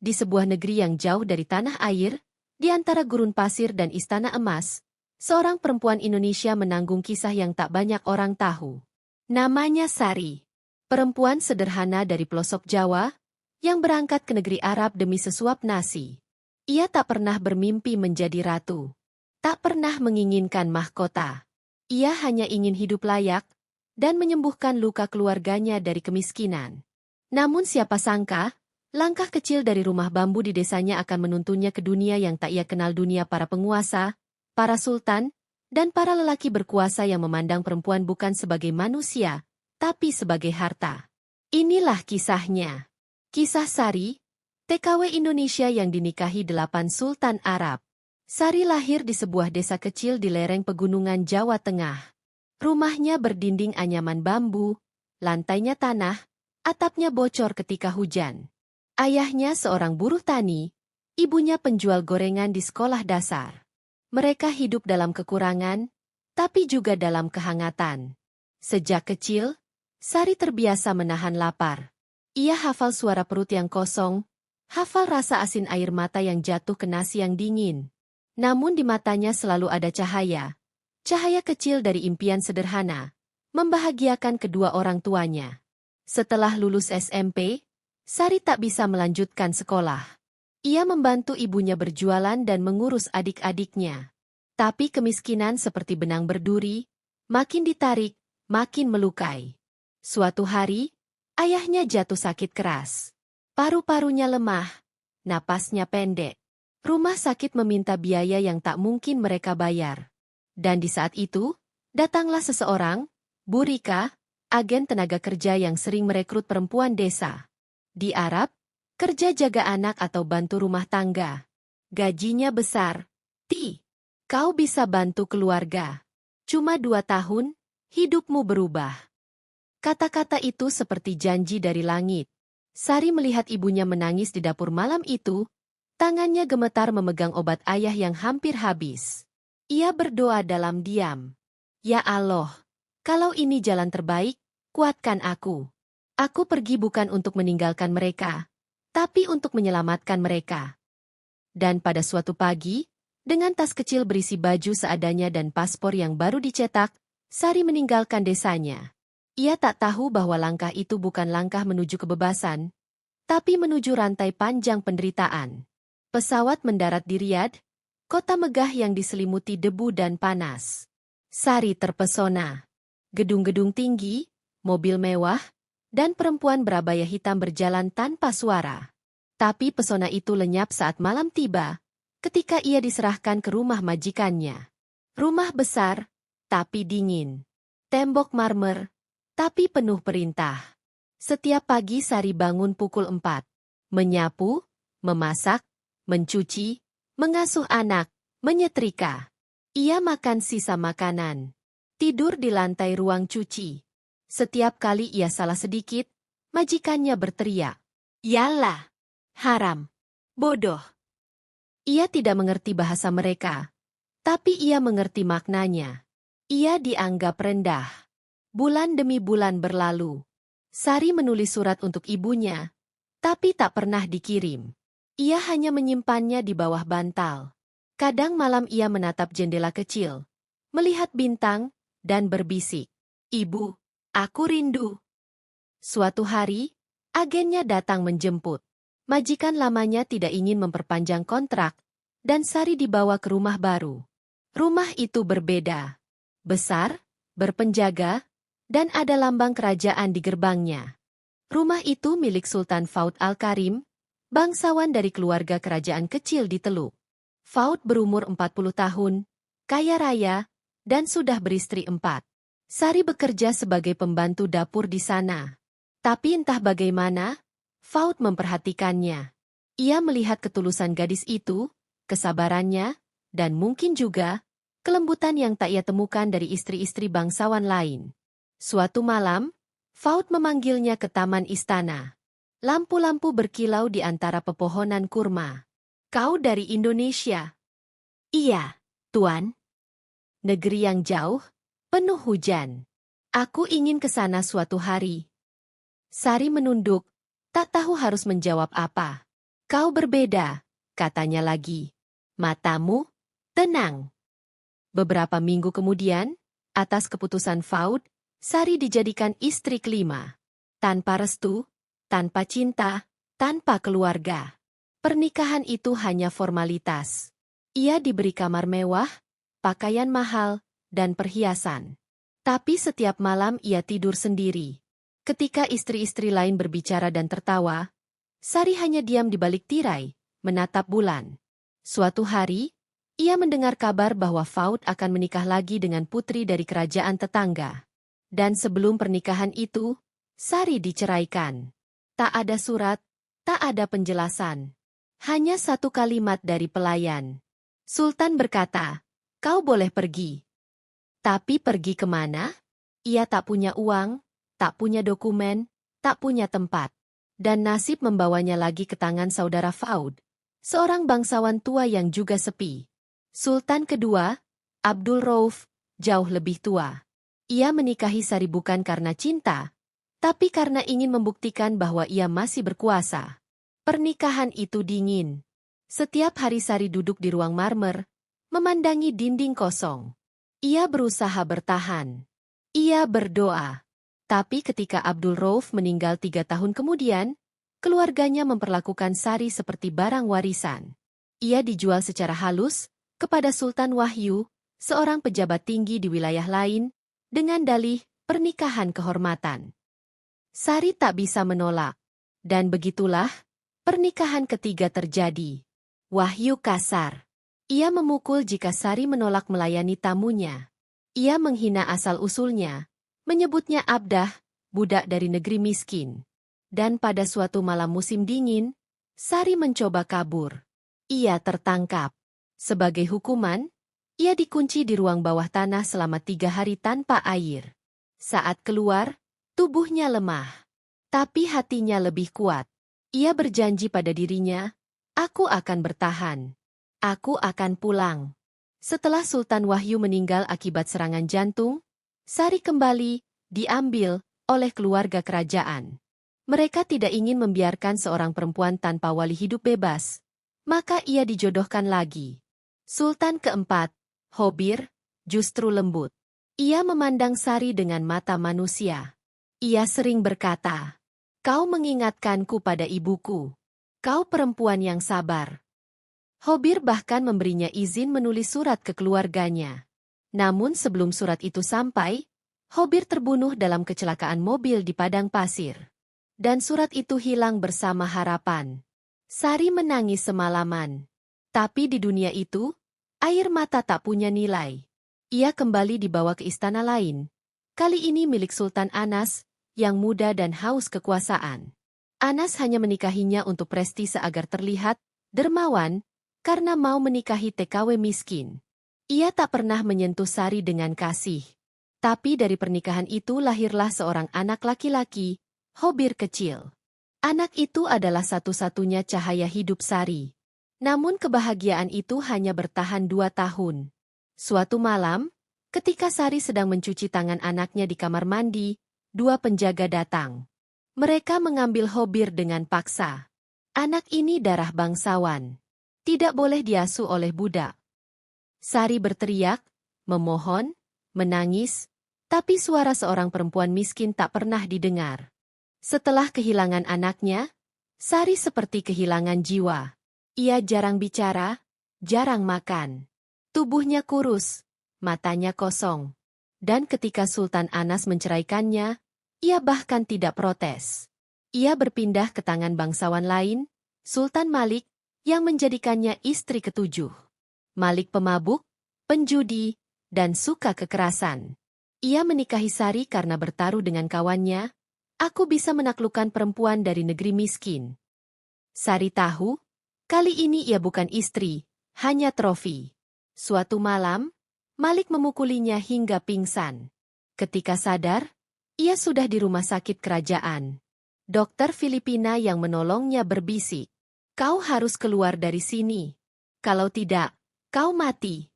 di sebuah negeri yang jauh dari tanah air, di antara gurun pasir dan istana emas, seorang perempuan Indonesia menanggung kisah yang tak banyak orang tahu. Namanya Sari. Perempuan sederhana dari pelosok Jawa, yang berangkat ke negeri Arab demi sesuap nasi. Ia tak pernah bermimpi menjadi ratu. Tak pernah menginginkan mahkota. Ia hanya ingin hidup layak, dan menyembuhkan luka keluarganya dari kemiskinan. Namun siapa sangka, langkah kecil dari rumah bambu di desanya akan menuntunnya ke dunia yang tak ia kenal, dunia para penguasa, para sultan, dan para lelaki berkuasa yang memandang perempuan bukan sebagai manusia, tapi sebagai harta. Inilah kisahnya. Kisah Sari, TKW Indonesia yang dinikahi 8 Sultan Arab. Sari lahir di sebuah desa kecil di lereng pegunungan Jawa Tengah. Rumahnya berdinding anyaman bambu, lantainya tanah, atapnya bocor ketika hujan. Ayahnya seorang buruh tani, ibunya penjual gorengan di sekolah dasar. Mereka hidup dalam kekurangan, tapi juga dalam kehangatan. Sejak kecil, Sari terbiasa menahan lapar. Ia hafal suara perut yang kosong, hafal rasa asin air mata yang jatuh ke nasi yang dingin. Namun di matanya selalu ada cahaya. Cahaya kecil dari impian sederhana, membahagiakan kedua orang tuanya. Setelah lulus SMP, Sari tak bisa melanjutkan sekolah. Ia membantu ibunya berjualan dan mengurus adik-adiknya. Tapi kemiskinan seperti benang berduri, makin ditarik, makin melukai. Suatu hari, ayahnya jatuh sakit keras. Paru-parunya lemah, napasnya pendek. Rumah sakit meminta biaya yang tak mungkin mereka bayar. Dan di saat itu, datanglah seseorang, Bu Rika, agen tenaga kerja yang sering merekrut perempuan desa. Di Arab, kerja jaga anak atau bantu rumah tangga. Gajinya besar. Kau bisa bantu keluarga. Cuma 2 tahun, hidupmu berubah. Kata-kata itu seperti janji dari langit. Sari melihat ibunya menangis di dapur malam itu, tangannya gemetar memegang obat ayah yang hampir habis. Ia berdoa dalam diam. Ya Allah, kalau ini jalan terbaik, kuatkan aku. Aku pergi bukan untuk meninggalkan mereka, tapi untuk menyelamatkan mereka. Dan pada suatu pagi, dengan tas kecil berisi baju seadanya dan paspor yang baru dicetak, Sari meninggalkan desanya. Ia tak tahu bahwa langkah itu bukan langkah menuju kebebasan, tapi menuju rantai panjang penderitaan. Pesawat mendarat di Riyadh, kota megah yang diselimuti debu dan panas. Sari terpesona. Gedung-gedung tinggi, mobil mewah, dan perempuan berabaya hitam berjalan tanpa suara. Tapi pesona itu lenyap saat malam tiba, ketika ia diserahkan ke rumah majikannya. Rumah besar, tapi dingin. Tembok marmer, tapi penuh perintah. Setiap pagi Sari bangun pukul 4. Menyapu, memasak, mencuci, mengasuh anak, menyetrika. Ia makan sisa makanan. Tidur di lantai ruang cuci. Setiap kali ia salah sedikit, majikannya berteriak. Yalah, haram, bodoh. Ia tidak mengerti bahasa mereka, tapi ia mengerti maknanya. Ia dianggap rendah. Bulan demi bulan berlalu. Sari menulis surat untuk ibunya, tapi tak pernah dikirim. Ia hanya menyimpannya di bawah bantal. Kadang malam ia menatap jendela kecil, melihat bintang, dan berbisik. Ibu, aku rindu. Suatu hari, agennya datang menjemput. Majikan lamanya tidak ingin memperpanjang kontrak, dan Sari dibawa ke rumah baru. Rumah itu berbeda. Besar, berpenjaga, dan ada lambang kerajaan di gerbangnya. Rumah itu milik Sultan Fuad Al-Karim, bangsawan dari keluarga kerajaan kecil di Teluk. Fuad berumur 40 tahun, kaya raya, dan sudah beristri 4. Sari bekerja sebagai pembantu dapur di sana. Tapi entah bagaimana, Fuad memperhatikannya. Ia melihat ketulusan gadis itu, kesabarannya, dan mungkin juga kelembutan yang tak ia temukan dari istri-istri bangsawan lain. Suatu malam, Fuad memanggilnya ke taman istana. Lampu-lampu berkilau di antara pepohonan kurma. Kau dari Indonesia? Iya, Tuan. Negeri yang jauh, penuh hujan. Aku ingin ke sana suatu hari. Sari menunduk, tak tahu harus menjawab apa. Kau berbeda, katanya lagi. Matamu, tenang. Beberapa minggu kemudian, atas keputusan Faud, Sari dijadikan istri kelima. Tanpa restu, tanpa cinta, tanpa keluarga. Pernikahan itu hanya formalitas. Ia diberi kamar mewah, pakaian mahal, dan perhiasan. Tapi setiap malam ia tidur sendiri. Ketika istri-istri lain berbicara dan tertawa, Sari hanya diam di balik tirai, menatap bulan. Suatu hari, ia mendengar kabar bahwa Faud akan menikah lagi dengan putri dari kerajaan tetangga. Dan sebelum pernikahan itu, Sari diceraikan. Tak ada surat, tak ada penjelasan. Hanya satu kalimat dari pelayan. Sultan berkata, "Kau boleh pergi." Tapi pergi kemana? Ia tak punya uang, tak punya dokumen, tak punya tempat. Dan nasib membawanya lagi ke tangan saudara Faud, seorang bangsawan tua yang juga sepi. Sultan kedua, Abdul Rauf, jauh lebih tua. Ia menikahi Sari bukan karena cinta, tapi karena ingin membuktikan bahwa ia masih berkuasa. Pernikahan itu dingin. Setiap hari Sari duduk di ruang marmer, memandangi dinding kosong. Ia berusaha bertahan. Ia berdoa. Tapi ketika Abdul Rauf meninggal 3 tahun kemudian, keluarganya memperlakukan Sari seperti barang warisan. Ia dijual secara halus kepada Sultan Wahyu, seorang pejabat tinggi di wilayah lain, dengan dalih pernikahan kehormatan. Sari tak bisa menolak. Dan begitulah, pernikahan ketiga terjadi. Wahyu kasar. Ia memukul jika Sari menolak melayani tamunya. Ia menghina asal-usulnya, menyebutnya abdah, budak dari negeri miskin. Dan pada suatu malam musim dingin, Sari mencoba kabur. Ia tertangkap. Sebagai hukuman, ia dikunci di ruang bawah tanah selama 3 hari tanpa air. Saat keluar, tubuhnya lemah. Tapi hatinya lebih kuat. Ia berjanji pada dirinya, "Aku akan bertahan. Aku akan pulang." Setelah Sultan Wahyu meninggal akibat serangan jantung, Sari kembali diambil oleh keluarga kerajaan. Mereka tidak ingin membiarkan seorang perempuan tanpa wali hidup bebas, maka ia dijodohkan lagi. Sultan keempat, Hobir, justru lembut. Ia memandang Sari dengan mata manusia. Ia sering berkata, "Kau mengingatkanku pada ibuku. Kau perempuan yang sabar." Hobir bahkan memberinya izin menulis surat ke keluarganya. Namun sebelum surat itu sampai, Hobir terbunuh dalam kecelakaan mobil di padang pasir. Dan surat itu hilang bersama harapan. Sari menangis semalaman. Tapi di dunia itu, air mata tak punya nilai. Ia kembali dibawa ke istana lain. Kali ini milik Sultan Anas, yang muda dan haus kekuasaan. Anas hanya menikahinya untuk prestise agar terlihat dermawan, karena mau menikahi TKW miskin. Ia tak pernah menyentuh Sari dengan kasih. Tapi dari pernikahan itu lahirlah seorang anak laki-laki, Hobir kecil. Anak itu adalah satu-satunya cahaya hidup Sari. Namun kebahagiaan itu hanya bertahan 2 tahun. Suatu malam, ketika Sari sedang mencuci tangan anaknya di kamar mandi, 2 penjaga datang. Mereka mengambil Hobir dengan paksa. Anak ini darah bangsawan. Tidak boleh diasuh oleh budak. Sari berteriak, memohon, menangis, tapi suara seorang perempuan miskin tak pernah didengar. Setelah kehilangan anaknya, Sari seperti kehilangan jiwa. Ia jarang bicara, jarang makan. Tubuhnya kurus, matanya kosong. Dan ketika Sultan Anas menceraikannya, ia bahkan tidak protes. Ia berpindah ke tangan bangsawan lain, Sultan Malik, yang menjadikannya istri ke-7. Malik pemabuk, penjudi, dan suka kekerasan. Ia menikahi Sari karena bertaruh dengan kawannya, "Aku bisa menaklukkan perempuan dari negeri miskin." Sari tahu, kali ini ia bukan istri, hanya trofi. Suatu malam, Malik memukulinya hingga pingsan. Ketika sadar, ia sudah di rumah sakit kerajaan. Dokter Filipina yang menolongnya berbisik, "Kau harus keluar dari sini. Kalau tidak, kau mati."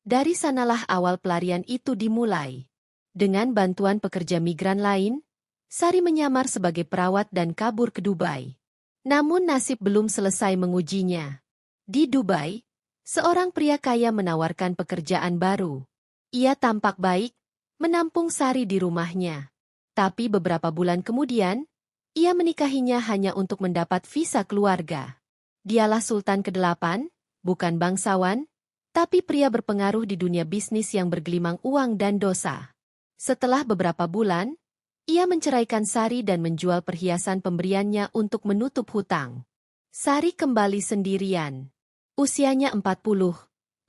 Dari sanalah awal pelarian itu dimulai. Dengan bantuan pekerja migran lain, Sari menyamar sebagai perawat dan kabur ke Dubai. Namun nasib belum selesai mengujinya. Di Dubai, seorang pria kaya menawarkan pekerjaan baru. Ia tampak baik, menampung Sari di rumahnya. Tapi beberapa bulan kemudian, ia menikahinya hanya untuk mendapat visa keluarga. Dialah Sultan ke-8, bukan bangsawan, tapi pria berpengaruh di dunia bisnis yang bergelimang uang dan dosa. Setelah beberapa bulan, ia menceraikan Sari dan menjual perhiasan pemberiannya untuk menutup hutang. Sari kembali sendirian. Usianya 40,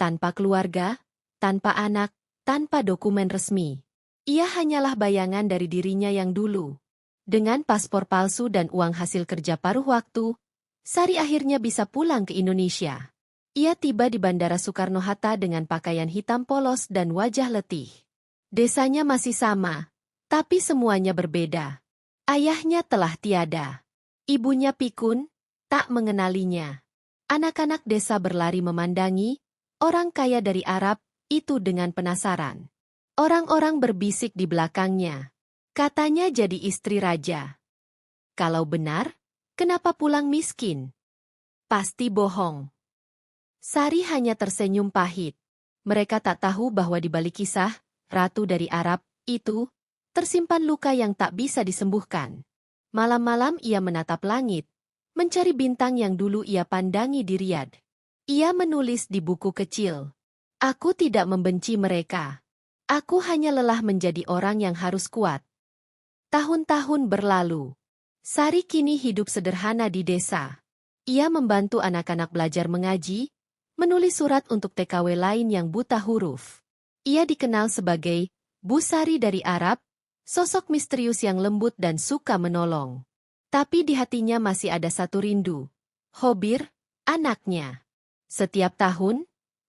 tanpa keluarga, tanpa anak, tanpa dokumen resmi. Ia hanyalah bayangan dari dirinya yang dulu. Dengan paspor palsu dan uang hasil kerja paruh waktu, Sari akhirnya bisa pulang ke Indonesia. Ia tiba di Bandara Soekarno-Hatta dengan pakaian hitam polos dan wajah letih. Desanya masih sama, tapi semuanya berbeda. Ayahnya telah tiada. Ibunya pikun, tak mengenalinya. Anak-anak desa berlari memandangi orang kaya dari Arab itu dengan penasaran. Orang-orang berbisik di belakangnya. Katanya jadi istri raja. Kalau benar, kenapa pulang miskin? Pasti bohong. Sari hanya tersenyum pahit. Mereka tak tahu bahwa di balik kisah ratu dari Arab itu tersimpan luka yang tak bisa disembuhkan. Malam-malam ia menatap langit, mencari bintang yang dulu ia pandangi di Riyadh. Ia menulis di buku kecil, "Aku tidak membenci mereka. Aku hanya lelah menjadi orang yang harus kuat." Tahun-tahun berlalu. Sari kini hidup sederhana di desa. Ia membantu anak-anak belajar mengaji, menulis surat untuk TKW lain yang buta huruf. Ia dikenal sebagai Bu Sari dari Arab, sosok misterius yang lembut dan suka menolong. Tapi di hatinya masih ada satu rindu, Hobir, anaknya. Setiap tahun,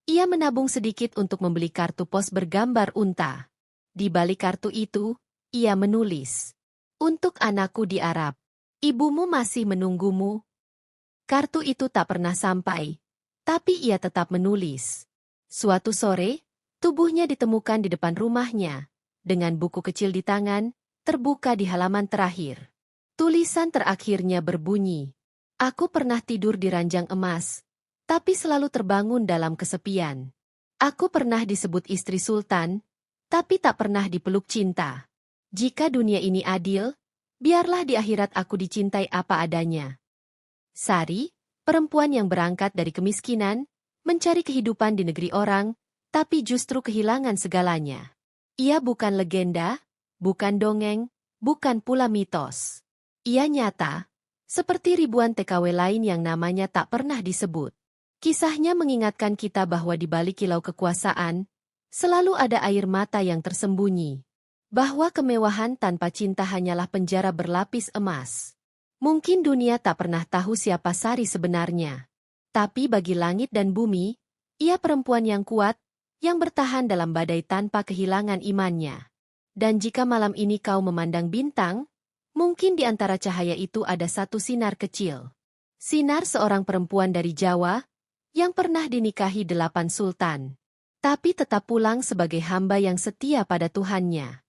ia menabung sedikit untuk membeli kartu pos bergambar unta. Di balik kartu itu, ia menulis, "Untuk anakku di Arab. Ibumu masih menunggumu." Kartu itu tak pernah sampai, tapi ia tetap menulis. Suatu sore, tubuhnya ditemukan di depan rumahnya, dengan buku kecil di tangan, terbuka di halaman terakhir. Tulisan terakhirnya berbunyi, "Aku pernah tidur di ranjang emas, tapi selalu terbangun dalam kesepian. Aku pernah disebut istri sultan, tapi tak pernah dipeluk cinta. Jika dunia ini adil, biarlah di akhirat aku dicintai apa adanya." Sari, perempuan yang berangkat dari kemiskinan, mencari kehidupan di negeri orang, tapi justru kehilangan segalanya. Ia bukan legenda, bukan dongeng, bukan pula mitos. Ia nyata, seperti ribuan TKW lain yang namanya tak pernah disebut. Kisahnya mengingatkan kita bahwa di balik kilau kekuasaan, selalu ada air mata yang tersembunyi. Bahwa kemewahan tanpa cinta hanyalah penjara berlapis emas. Mungkin dunia tak pernah tahu siapa Sari sebenarnya. Tapi bagi langit dan bumi, ia perempuan yang kuat, yang bertahan dalam badai tanpa kehilangan imannya. Dan jika malam ini kau memandang bintang, mungkin di antara cahaya itu ada satu sinar kecil. Sinar seorang perempuan dari Jawa, yang pernah dinikahi 8 sultan. Tapi tetap pulang sebagai hamba yang setia pada Tuhannya.